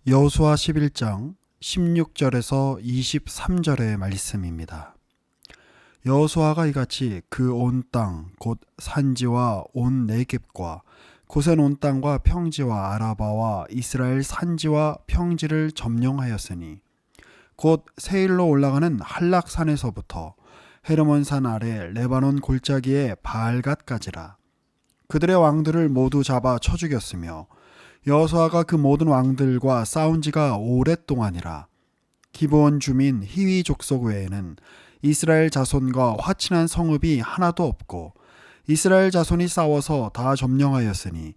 여호수아 11장 16절에서 23절의 말씀입니다. 여호수아가 이같이 그 온 땅 곧 산지와 온 네겝과 고센 온 땅과 평지와 아라바와 이스라엘 산지와 평지를 점령하였으니 곧 세일로 올라가는 한락산에서부터 헤르몬산 아래 레바논 골짜기의 바알갓까지라. 그들의 왕들을 모두 잡아 쳐 죽였으며 여호수아가 그 모든 왕들과 싸운 지가 오랫동안이라. 기브온 주민 히위 족속 외에는 이스라엘 자손과 화친한 성읍이 하나도 없고 이스라엘 자손이 싸워서 다 점령하였으니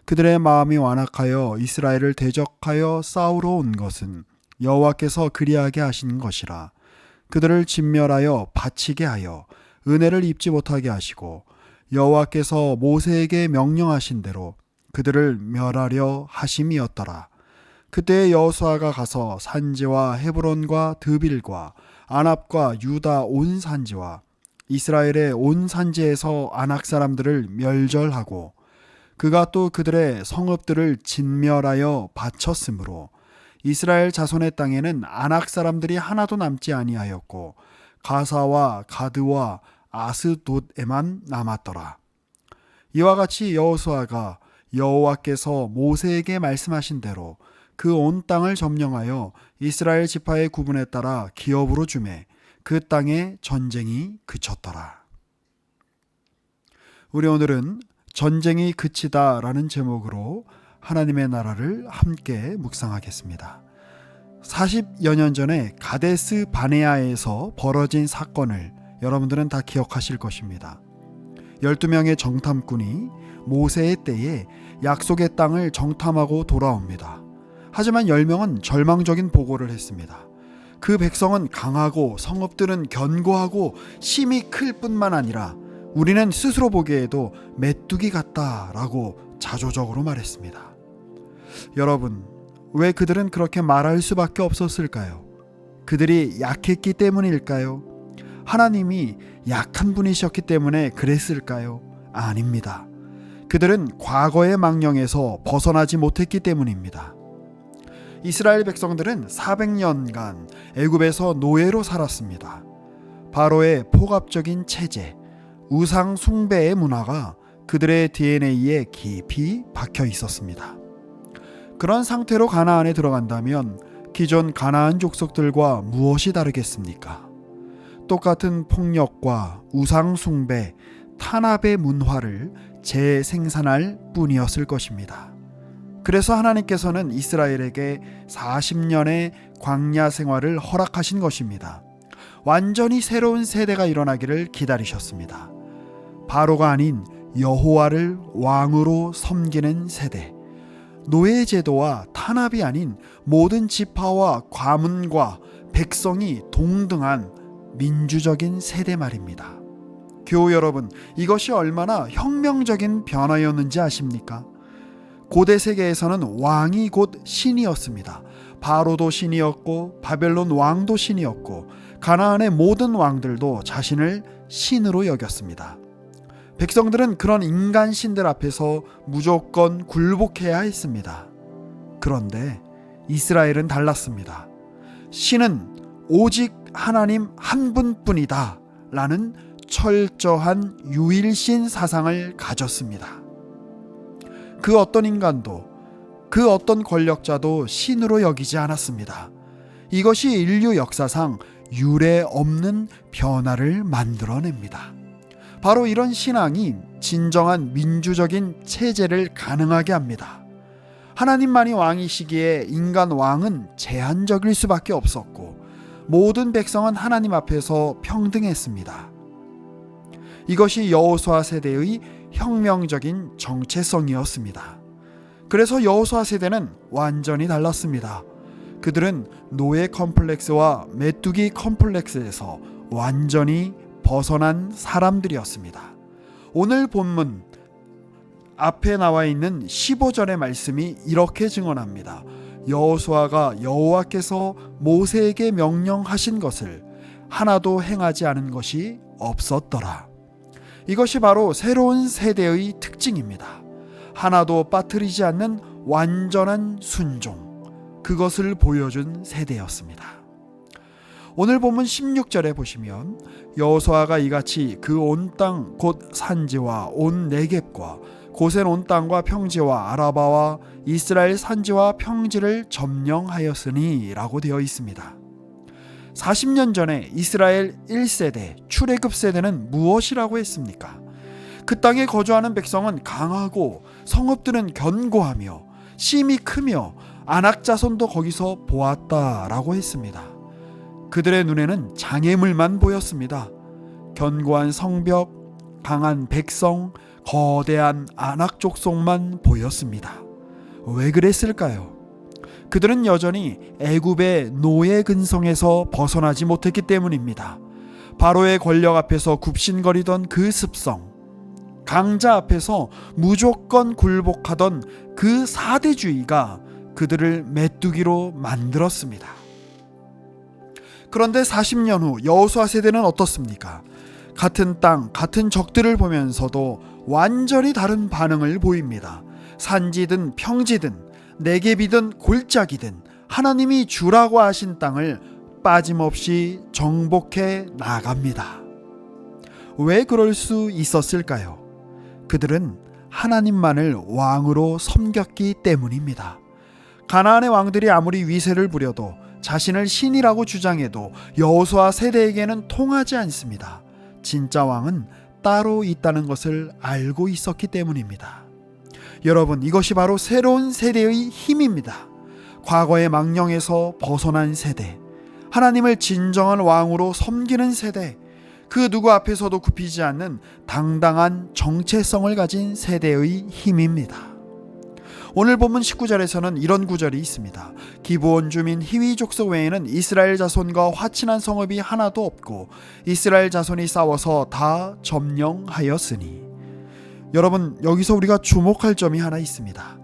그들의 마음이 완악하여 이스라엘을 대적하여 싸우러 온 것은 여호와께서 그리하게 하신 것이라. 그들을 진멸하여 바치게 하여 은혜를 입지 못하게 하시고 여호와께서 모세에게 명령하신 대로 그들을 멸하려 하심이었더라. 그때 여호수아가 가서 산지와 헤브론과 드빌과 아납과 유다 온 산지와 이스라엘의 온 산지에서 아낙 사람들을 멸절하고 그가 또 그들의 성읍들을 진멸하여 바쳤으므로 이스라엘 자손의 땅에는 아낙 사람들이 하나도 남지 아니하였고 가사와 가드와 아스돗에만 남았더라. 이와 같이 여호수아가 여호와께서 모세에게 말씀하신 대로 그 온 땅을 점령하여 이스라엘 지파의 구분에 따라 기업으로 주매 그 땅에 전쟁이 그쳤더라. 우리 오늘은 전쟁이 그치다라는 제목으로 하나님의 나라를 함께 묵상하겠습니다. 40여 년 전에 가데스 바네아에서 벌어진 사건을 여러분들은 다 기억하실 것입니다. 12명의 정탐꾼이 모세의 때에 약속의 땅을 정탐하고 돌아옵니다. 하지만 10명은 절망적인 보고를 했습니다. 그 백성은 강하고 성읍들은 견고하고 힘이 클 뿐만 아니라 우리는 스스로 보기에도 메뚜기 같다라고 자조적으로 말했습니다. 여러분, 왜 그들은 그렇게 말할 수밖에 없었을까요? 그들이 약했기 때문일까요? 하나님이 약한 분이셨기 때문에 그랬을까요? 아닙니다. 그들은 과거의 망령에서 벗어나지 못했기 때문입니다. 이스라엘 백성들은 400년간 애굽에서 노예로 살았습니다. 바로의 폭압적인 체제, 우상 숭배의 문화가 그들의 DNA에 깊이 박혀 있었습니다. 그런 상태로 가나안에 들어간다면 기존 가나안 족속들과 무엇이 다르겠습니까? 똑같은 폭력과 우상 숭배, 탄압의 문화를 재생산할 뿐이었을 것입니다. 그래서 하나님께서는 이스라엘에게 40년의 광야 생활을 허락하신 것입니다. 완전히 새로운 세대가 일어나기를 기다리셨습니다. 바로가 아닌 여호와를 왕으로 섬기는 세대, 노예 제도와 탄압이 아닌 모든 지파와 가문과 백성이 동등한 민주적인 세대 말입니다. 교우 여러분, 이것이 얼마나 혁명적인 변화였는지 아십니까? 고대 세계에서는 왕이 곧 신이었습니다. 바로도 신이었고 바벨론 왕도 신이었고 가나안의 모든 왕들도 자신을 신으로 여겼습니다. 백성들은 그런 인간 신들 앞에서 무조건 굴복해야 했습니다. 그런데 이스라엘은 달랐습니다. 신은 오직 하나님 한 분뿐이다 라는 철저한 유일신 사상을 가졌습니다. 그 어떤 인간도, 그 어떤 권력자도 신으로 여기지 않았습니다. 이것이 인류 역사상 유례 없는 변화를 만들어냅니다. 바로 이런 신앙이 진정한 민주적인 체제를 가능하게 합니다. 하나님만이 왕이시기에 인간 왕은 제한적일 수밖에 없었고 모든 백성은 하나님 앞에서 평등했습니다. 이것이 여호수아 세대의 혁명적인 정체성이었습니다. 그래서 여호수아 세대는 완전히 달랐습니다. 그들은 노예 컴플렉스와 메뚜기 컴플렉스에서 완전히 벗어난 사람들이었습니다. 오늘 본문 앞에 나와 있는 15절의 말씀이 이렇게 증언합니다. 여호수아가 여호와께서 모세에게 명령하신 것을 하나도 행하지 않은 것이 없었더라. 이것이 바로 새로운 세대의 특징입니다. 하나도 빠뜨리지 않는 완전한 순종, 그것을 보여준 세대였습니다. 오늘 본문 16절에 보시면 여호수아가 이같이 그 온 땅 곧 산지와 온 네겝과 고센 온 땅과 평지와 아라바와 이스라엘 산지와 평지를 점령하였으니 라고 되어 있습니다. 40년 전에 이스라엘 1세대 출애굽 세대는 무엇이라고 했습니까? 그 땅에 거주하는 백성은 강하고 성읍들은 견고하며 심이 크며 아낙 자손도 거기서 보았다라고 했습니다. 그들의 눈에는 장애물만 보였습니다. 견고한 성벽, 강한 백성, 거대한 아낙 족속만 보였습니다. 왜 그랬을까요? 그들은 여전히 애굽의 노예 근성에서 벗어나지 못했기 때문입니다. 바로의 권력 앞에서 굽신거리던 그 습성, 강자 앞에서 무조건 굴복하던 그 사대주의가 그들을 메뚜기로 만들었습니다. 그런데 40년 후 여호수아 세대는 어떻습니까? 같은 땅, 같은 적들을 보면서도 완전히 다른 반응을 보입니다. 산지든 평지든 네겝이든 골짜기든 하나님이 주라고 하신 땅을 빠짐없이 정복해 나갑니다. 왜 그럴 수 있었을까요? 그들은 하나님만을 왕으로 섬겼기 때문입니다. 가나안의 왕들이 아무리 위세를 부려도 자신을 신이라고 주장해도 여호수아 세대에게는 통하지 않습니다. 진짜 왕은 따로 있다는 것을 알고 있었기 때문입니다. 여러분, 이것이 바로 새로운 세대의 힘입니다. 과거의 망령에서 벗어난 세대, 하나님을 진정한 왕으로 섬기는 세대, 그 누구 앞에서도 굽히지 않는 당당한 정체성을 가진 세대의 힘입니다. 오늘 본문 19절에서는 이런 구절이 있습니다. 기브온 주민 히위 족속 외에는 이스라엘 자손과 화친한 성읍이 하나도 없고 이스라엘 자손이 싸워서 다 점령하였으니. 여러분, 여기서 우리가 주목할 점이 하나 있습니다.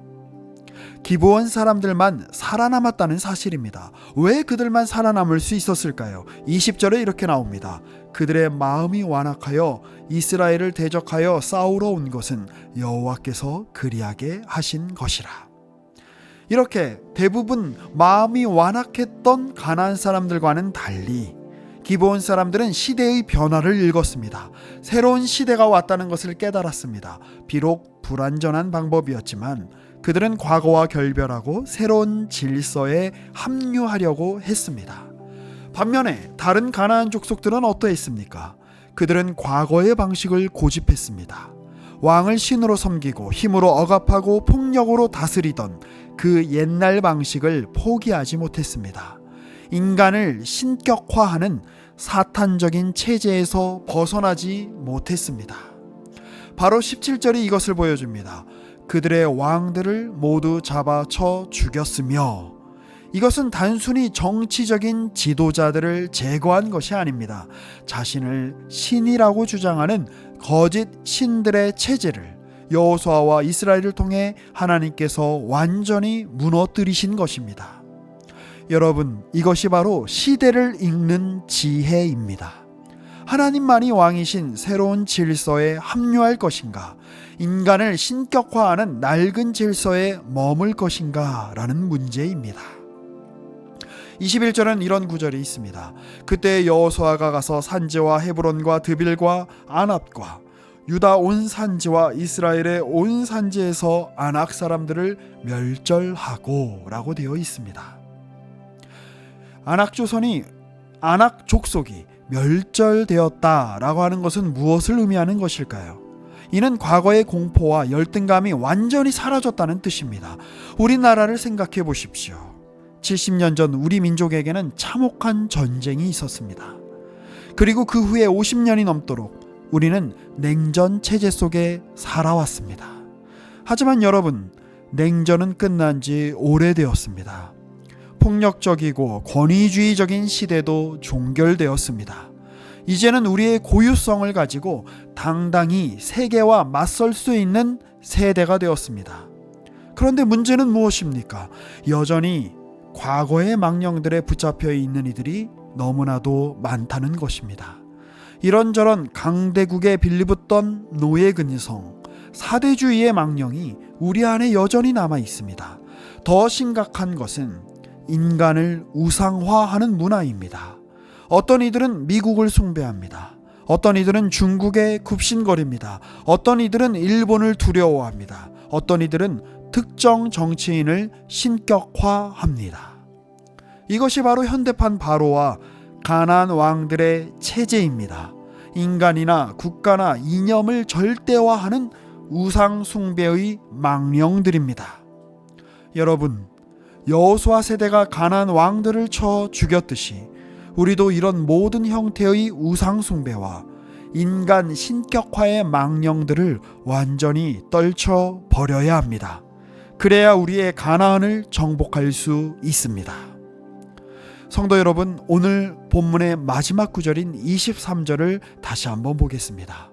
기브온 사람들만 살아남았다는 사실입니다. 왜 그들만 살아남을 수 있었을까요? 20절에 이렇게 나옵니다. 그들의 마음이 완악하여 이스라엘을 대적하여 싸우러 온 것은 여호와께서 그리하게 하신 것이라. 이렇게 대부분 마음이 완악했던 가나안 사람들과는 달리 기브온 사람들은 시대의 변화를 읽었습니다. 새로운 시대가 왔다는 것을 깨달았습니다. 비록 불완전한 방법이었지만 그들은 과거와 결별하고 새로운 질서에 합류하려고 했습니다. 반면에 다른 가나안 족속들은 어떠했습니까? 그들은 과거의 방식을 고집했습니다. 왕을 신으로 섬기고 힘으로 억압하고 폭력으로 다스리던 그 옛날 방식을 포기하지 못했습니다. 인간을 신격화하는 사탄적인 체제에서 벗어나지 못했습니다. 바로 17절이 이것을 보여줍니다. 그들의 왕들을 모두 잡아쳐 죽였으며, 이것은 단순히 정치적인 지도자들을 제거한 것이 아닙니다. 자신을 신이라고 주장하는 거짓 신들의 체제를 여호수아와 이스라엘을 통해 하나님께서 완전히 무너뜨리신 것입니다. 여러분, 이것이 바로 시대를 읽는 지혜입니다. 하나님만이 왕이신 새로운 질서에 합류할 것인가, 인간을 신격화하는 낡은 질서에 머물 것인가 라는 문제입니다. 21절은 이런 구절이 있습니다. 그때 여호수아가 가서 산지와 헤브론과 드빌과 아납과 유다 온 산지와 이스라엘의 온 산지에서 아낙 사람들을 멸절하고 라고 되어 있습니다. 아낙 족속이 멸절되었다라고 하는 것은 무엇을 의미하는 것일까요? 이는 과거의 공포와 열등감이 완전히 사라졌다는 뜻입니다. 우리나라를 생각해 보십시오. 70년 전 우리 민족에게는 참혹한 전쟁이 있었습니다. 그리고 그 후에 50년이 넘도록 우리는 냉전 체제 속에 살아왔습니다. 하지만 여러분, 냉전은 끝난 지 오래되었습니다. 폭력적이고 권위주의적인 시대도 종결되었습니다. 이제는 우리의 고유성을 가지고 당당히 세계와 맞설 수 있는 세대가 되었습니다. 그런데 문제는 무엇입니까? 여전히 과거의 망령들에 붙잡혀 있는 이들이 너무나도 많다는 것입니다. 이런저런 강대국에 빌리붙던 노예 근성, 사대주의의 망령이 우리 안에 여전히 남아 있습니다. 더 심각한 것은 인간을 우상화하는 문화입니다. 어떤 이들은 미국을 숭배합니다. 어떤 이들은 중국에 굽신거립니다. 어떤 이들은 일본을 두려워합니다. 어떤 이들은 특정 정치인을 신격화합니다. 이것이 바로 현대판 바로와 가나안 왕들의 체제입니다. 인간이나 국가나 이념을 절대화하는 우상 숭배의 망령들입니다. 여러분, 여호수아 세대가 가나안 왕들을 쳐 죽였듯이 우리도 이런 모든 형태의 우상 숭배와 인간 신격화의 망령들을 완전히 떨쳐 버려야 합니다. 그래야 우리의 가나안을 정복할 수 있습니다. 성도 여러분, 오늘 본문의 마지막 구절인 23절을 다시 한번 보겠습니다.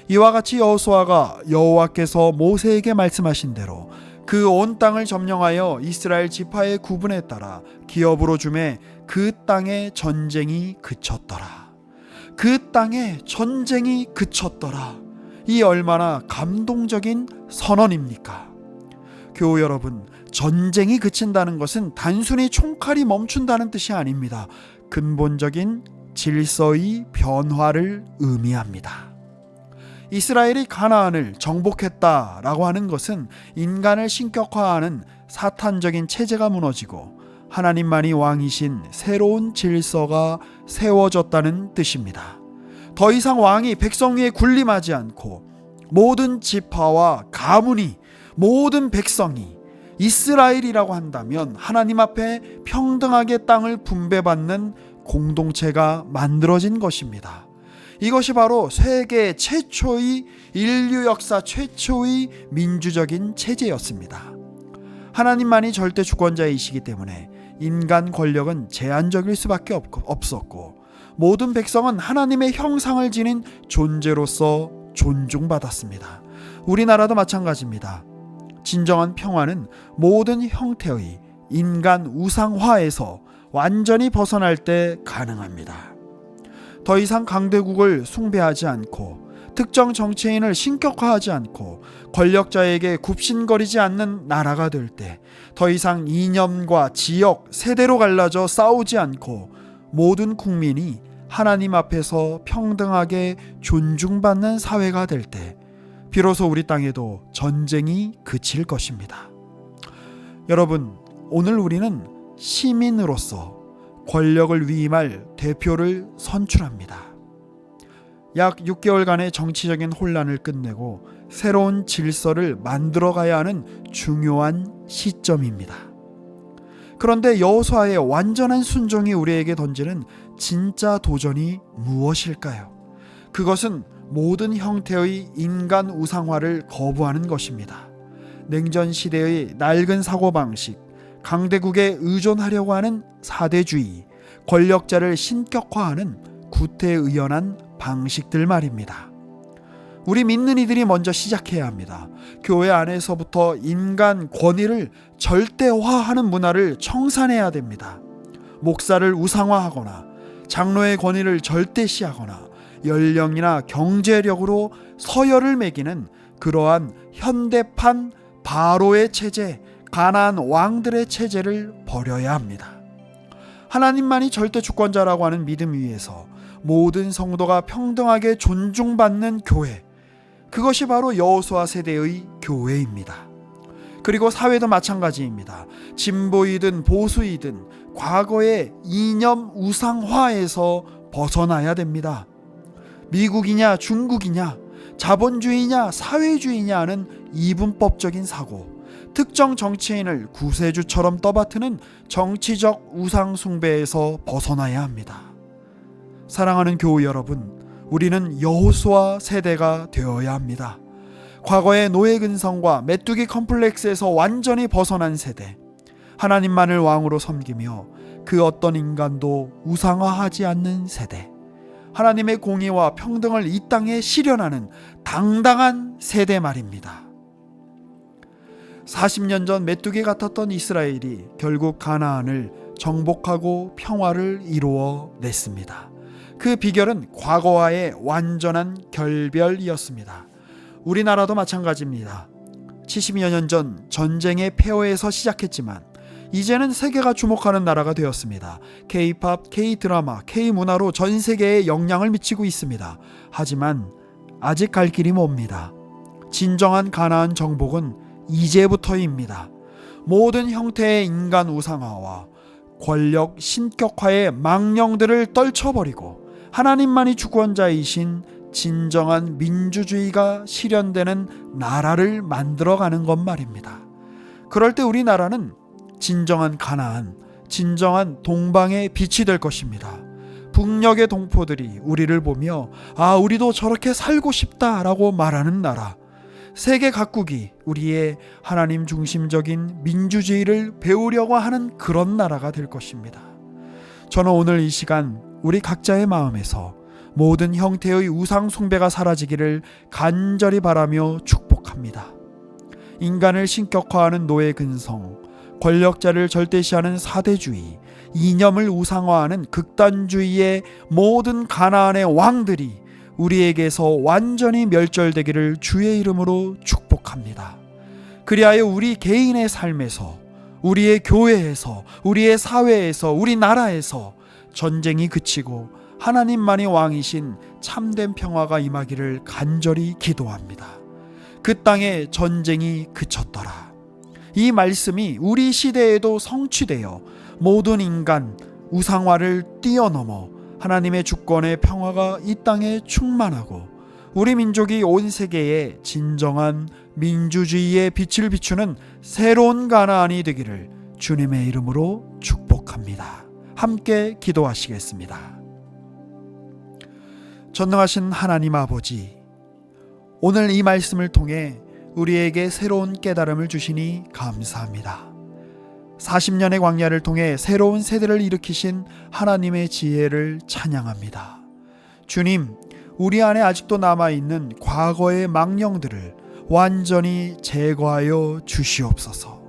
이와 같이 여호수아가 여호와께서 모세에게 말씀하신 대로 그 온 땅을 점령하여 이스라엘 지파의 구분에 따라 기업으로 주매 그 땅에 전쟁이 그쳤더라. 그 땅에 전쟁이 그쳤더라. 이 얼마나 감동적인 선언입니까? 교우 여러분, 전쟁이 그친다는 것은 단순히 총칼이 멈춘다는 뜻이 아닙니다. 근본적인 질서의 변화를 의미합니다. 이스라엘이 가나안을 정복했다라고 하는 것은 인간을 신격화하는 사탄적인 체제가 무너지고 하나님만이 왕이신 새로운 질서가 세워졌다는 뜻입니다. 더 이상 왕이 백성 위에 군림하지 않고 모든 지파와 가문이, 모든 백성이 이스라엘이라고 한다면 하나님 앞에 평등하게 땅을 분배받는 공동체가 만들어진 것입니다. 이것이 바로 세계 최초의, 인류 역사 최초의 민주적인 체제였습니다. 하나님만이 절대 주권자이시기 때문에 인간 권력은 제한적일 수밖에 없었고 모든 백성은 하나님의 형상을 지닌 존재로서 존중받았습니다. 우리나라도 마찬가지입니다. 진정한 평화는 모든 형태의 인간 우상화에서 완전히 벗어날 때 가능합니다. 더 이상 강대국을 숭배하지 않고 특정 정치인을 신격화하지 않고 권력자에게 굽신거리지 않는 나라가 될 때 더 이상 이념과 지역, 세대로 갈라져 싸우지 않고 모든 국민이 하나님 앞에서 평등하게 존중받는 사회가 될 때 비로소 우리 땅에도 전쟁이 그칠 것입니다. 여러분, 오늘 우리는 시민으로서 권력을 위임할 대표를 선출합니다. 약 6개월간의 정치적인 혼란을 끝내고 새로운 질서를 만들어가야 하는 중요한 시점입니다. 그런데 여호수아의 완전한 순종이 우리에게 던지는 진짜 도전이 무엇일까요? 그것은 모든 형태의 인간 우상화를 거부하는 것입니다. 냉전 시대의 낡은 사고방식, 강대국에 의존하려고 하는 사대주의, 권력자를 신격화하는 구태의연한 방식들 말입니다. 우리 믿는 이들이 먼저 시작해야 합니다. 교회 안에서부터 인간 권위를 절대화하는 문화를 청산해야 됩니다. 목사를 우상화하거나 장로의 권위를 절대시하거나 연령이나 경제력으로 서열을 매기는 그러한 현대판 바로의 체제, 가나안 왕들의 체제를 버려야 합니다. 하나님만이 절대 주권자라고 하는 믿음 위에서 모든 성도가 평등하게 존중받는 교회, 그것이 바로 여호수아 세대의 교회입니다. 그리고 사회도 마찬가지입니다. 진보이든 보수이든 과거의 이념 우상화에서 벗어나야 됩니다. 미국이냐 중국이냐 자본주의냐 사회주의냐 하는 이분법적인 사고, 특정 정치인을 구세주처럼 떠받드는 정치적 우상 숭배에서 벗어나야 합니다. 사랑하는 교우 여러분, 우리는 여호수아 세대가 되어야 합니다. 과거의 노예 근성과 메뚜기 컴플렉스에서 완전히 벗어난 세대, 하나님만을 왕으로 섬기며 그 어떤 인간도 우상화하지 않는 세대, 하나님의 공의와 평등을 이 땅에 실현하는 당당한 세대 말입니다. 40년 전 메뚜기 같았던 이스라엘이 결국 가나안을 정복하고 평화를 이루어냈습니다. 그 비결은 과거와의 완전한 결별이었습니다. 우리나라도 마찬가지입니다. 70여 년 전 전쟁의 폐허에서 시작했지만 이제는 세계가 주목하는 나라가 되었습니다. K-팝, K-드라마, K-문화로 전 세계에 영향을 미치고 있습니다. 하지만 아직 갈 길이 멉니다. 진정한 가나안 정복은 이제부터입니다. 모든 형태의 인간 우상화와 권력 신격화의 망령들을 떨쳐버리고 하나님만이 주권자이신 진정한 민주주의가 실현되는 나라를 만들어가는 것 말입니다. 그럴 때 우리나라는 진정한 가나안, 진정한 동방의 빛이 될 것입니다. 북녘의 동포들이 우리를 보며 우리도 저렇게 살고 싶다라고 말하는 나라, 세계 각국이 우리의 하나님 중심적인 민주주의를 배우려고 하는 그런 나라가 될 것입니다. 저는 오늘 이 시간 우리 각자의 마음에서 모든 형태의 우상 숭배가 사라지기를 간절히 바라며 축복합니다. 인간을 신격화하는 노예 근성, 권력자를 절대시하는 사대주의, 이념을 우상화하는 극단주의의 모든 가나안의 왕들이 우리에게서 완전히 멸절되기를 주의 이름으로 축복합니다. 그리하여 우리 개인의 삶에서, 우리의 교회에서, 우리의 사회에서, 우리 나라에서 전쟁이 그치고 하나님만이 왕이신 참된 평화가 임하기를 간절히 기도합니다. 그 땅에 전쟁이 그쳤더라. 이 말씀이 우리 시대에도 성취되어 모든 인간 우상화를 뛰어넘어 하나님의 주권의 평화가 이 땅에 충만하고 우리 민족이 온 세계에 진정한 민주주의의 빛을 비추는 새로운 가나안이 되기를 주님의 이름으로 축복합니다. 함께 기도하시겠습니다. 전능하신 하나님 아버지, 오늘 이 말씀을 통해 우리에게 새로운 깨달음을 주시니 감사합니다. 40년의 광야를 통해 새로운 세대를 일으키신 하나님의 지혜를 찬양합니다. 주님, 우리 안에 아직도 남아있는 과거의 망령들을 완전히 제거하여 주시옵소서.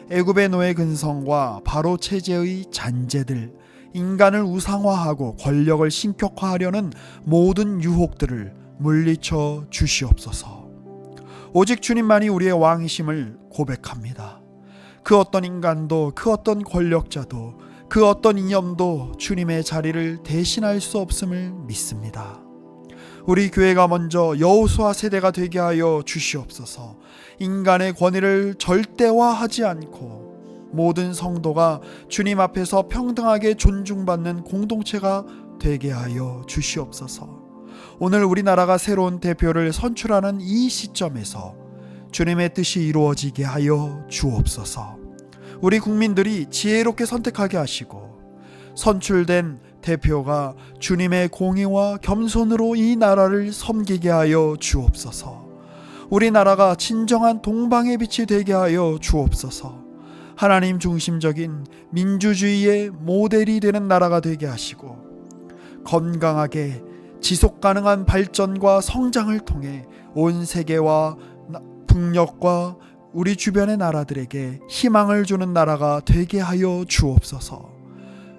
애굽의 노예 근성과 바로 체제의 잔재들, 인간을 우상화하고 권력을 신격화하려는 모든 유혹들을 물리쳐 주시옵소서. 오직 주님만이 우리의 왕이심을 고백합니다. 그 어떤 인간도, 그 어떤 권력자도, 그 어떤 이념도 주님의 자리를 대신할 수 없음을 믿습니다. 우리 교회가 먼저 여호수아 세대가 되게 하여 주시옵소서. 인간의 권위를 절대화하지 않고 모든 성도가 주님 앞에서 평등하게 존중받는 공동체가 되게 하여 주시옵소서. 오늘 우리나라가 새로운 대표를 선출하는 이 시점에서 주님의 뜻이 이루어지게 하여 주옵소서. 우리 국민들이 지혜롭게 선택하게 하시고 선출된 대표가 주님의 공의와 겸손으로 이 나라를 섬기게 하여 주옵소서. 우리나라가 진정한 동방의 빛이 되게 하여 주옵소서. 하나님 중심적인 민주주의의 모델이 되는 나라가 되게 하시고 건강하게 지속 가능한 발전과 성장을 통해 온 세계와 북녘과 우리 주변의 나라들에게 희망을 주는 나라가 되게 하여 주옵소서.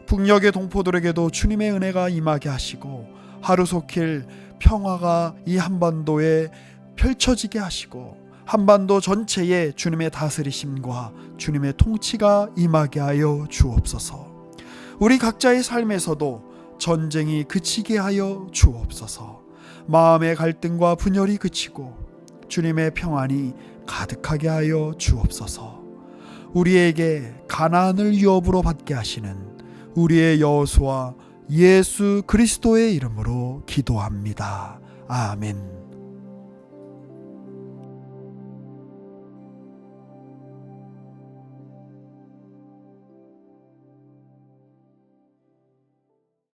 북녘의 동포들에게도 주님의 은혜가 임하게 하시고 하루속힐 평화가 이 한반도에 펼쳐지게 하시고 한반도 전체에 주님의 다스리심과 주님의 통치가 임하게 하여 주옵소서. 우리 각자의 삶에서도 전쟁이 그치게 하여 주옵소서. 마음의 갈등과 분열이 그치고 주님의 평안이 가득하게 하여 주옵소서. 우리에게 가나안을 유업으로 받게 하시는 우리의 여호수아 예수 그리스도의 이름으로 기도합니다. 아멘.